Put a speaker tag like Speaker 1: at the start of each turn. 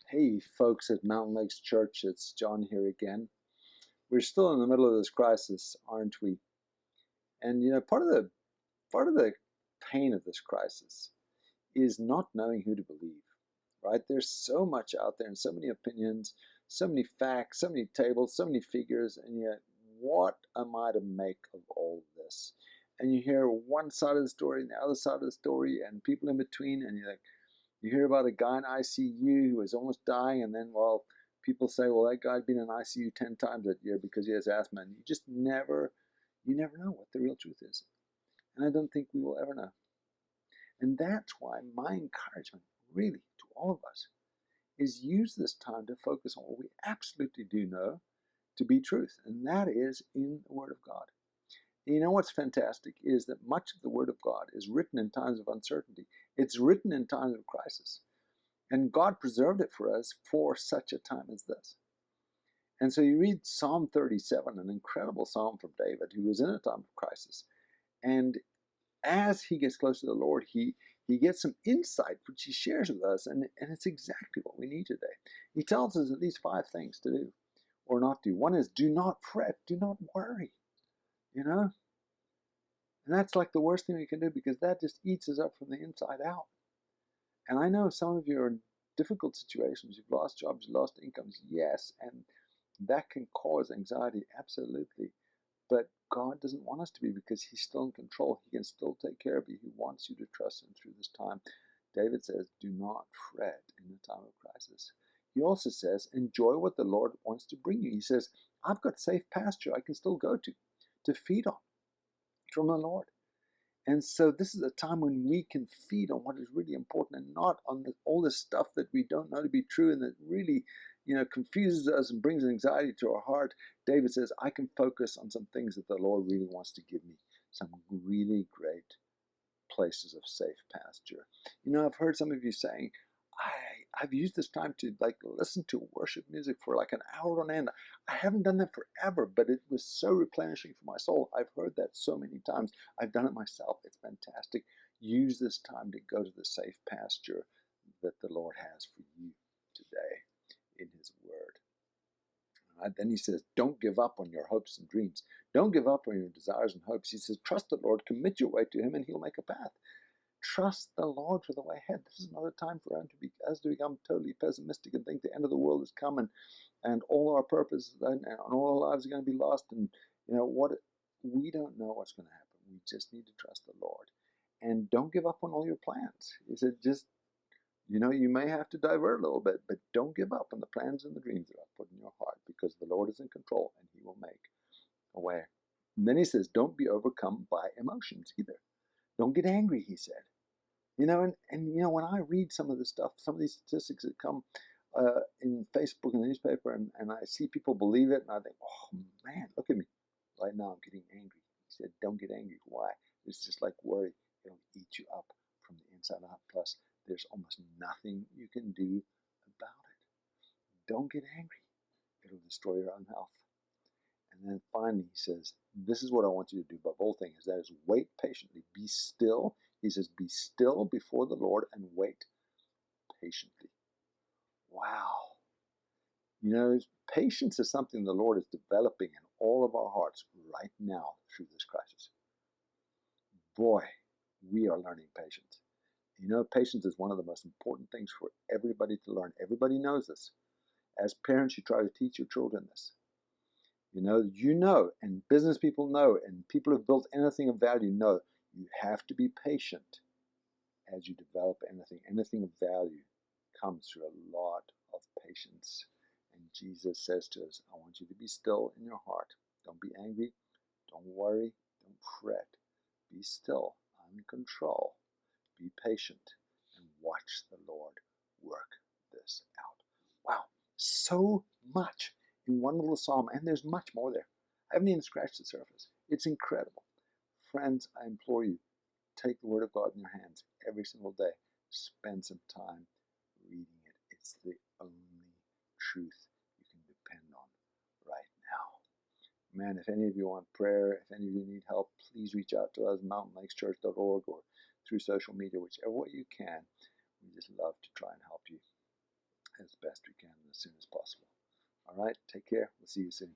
Speaker 1: Hey, folks at Mountain Lakes Church, it's John here again. We're still in the middle of this crisis, aren't we? And part of the pain of this crisis is not knowing who to believe, right? There's so much out there and so many opinions, so many facts, so many tables, so many figures, and yet what am I to make of all this? And you hear one side of the story and the other side of the story and people in between, and you're like, you hear about a guy in ICU who was almost dying, and then, well, people say, well, that guy'd been in ICU 10 times that year because he has asthma. And you never know what the real truth is. And I don't think we will ever know. And that's why my encouragement, really, to all of us, is use this time to focus on what we absolutely do know to be truth, and that is in the Word of God. You know what's fantastic is that much of the Word of God is written in times of uncertainty. It's written in times of crisis. And God preserved it for us for such a time as this. And so you read Psalm 37, an incredible psalm from David, who was in a time of crisis. And as he gets close to the Lord, he gets some insight, which he shares with us, and it's exactly what we need today. He tells us at least 5 things to do or not do. One is do not fret, do not worry, you know? And that's like the worst thing we can do because that just eats us up from the inside out. And I know some of you are in difficult situations. You've lost jobs, you've lost incomes, yes, and that can cause anxiety, absolutely. But God doesn't want us to be because He's still in control. He can still take care of you. He wants you to trust Him through this time. David says, do not fret in the time of crisis. He also says, enjoy what the Lord wants to bring you. He says, I've got safe pasture I can still go to feed on from the Lord. And so this is a time when we can feed on what is really important and not on all this stuff that we don't know to be true and that really, confuses us and brings anxiety to our heart. David says, I can focus on some things that the Lord really wants to give me, some really great places of safe pasture. I've heard some of you saying, I've used this time to listen to worship music for like an hour on end. I haven't done that forever, but it was so replenishing for my soul. I've heard that so many times. I've done it myself. It's fantastic. Use this time to go to the safe pasture that the Lord has for you today in His Word. Then he says, don't give up on your hopes and dreams. Don't give up on your desires and hopes. He says, trust the Lord, commit your way to Him, and He'll make a path. Trust the Lord for the way ahead. This is not a time for us to become totally pessimistic and think the end of the world is coming and all our purposes and all our lives are going to be lost. And what? We don't know what's going to happen. We just need to trust the Lord. And don't give up on all your plans. He said, you may have to divert a little bit, but don't give up on the plans and the dreams that I've put in your heart because the Lord is in control and He will make a way. And then he says, don't be overcome by emotions either. Don't get angry, he said. When I read some of this stuff, some of these statistics that come in Facebook and the newspaper, and I see people believe it, and I think, oh man, look at me. Right now I'm getting angry. He said, don't get angry. Why? It's just like worry. It'll eat you up from the inside out. Plus, there's almost nothing you can do about it. Don't get angry. It'll destroy your own health. And then finally, he says, this is what I want you to do above all things, that is wait patiently, be still. He says, be still before the Lord and wait patiently. Wow. Patience is something the Lord is developing in all of our hearts right now through this crisis. Boy, we are learning patience. Patience is one of the most important things for everybody to learn. Everybody knows this. As parents, you try to teach your children this. And business people know, and people who have built anything of value know, you have to be patient as you develop anything. Anything of value comes through a lot of patience. And Jesus says to us, I want you to be still in your heart. Don't be angry. Don't worry. Don't fret. Be still. I'm in control. Be patient and watch the Lord work this out. Wow, so much in one little psalm, and there's much more there. I haven't even scratched the surface. It's incredible. Friends, I implore you, take the Word of God in your hands every single day. Spend some time reading it. It's the only truth you can depend on right now. Man, if any of you want prayer, if any of you need help, please reach out to us, mountainlakeschurch.org, or through social media, whichever way you can. We just love to try and help you as best we can as soon as possible. All right, take care. We'll see you soon.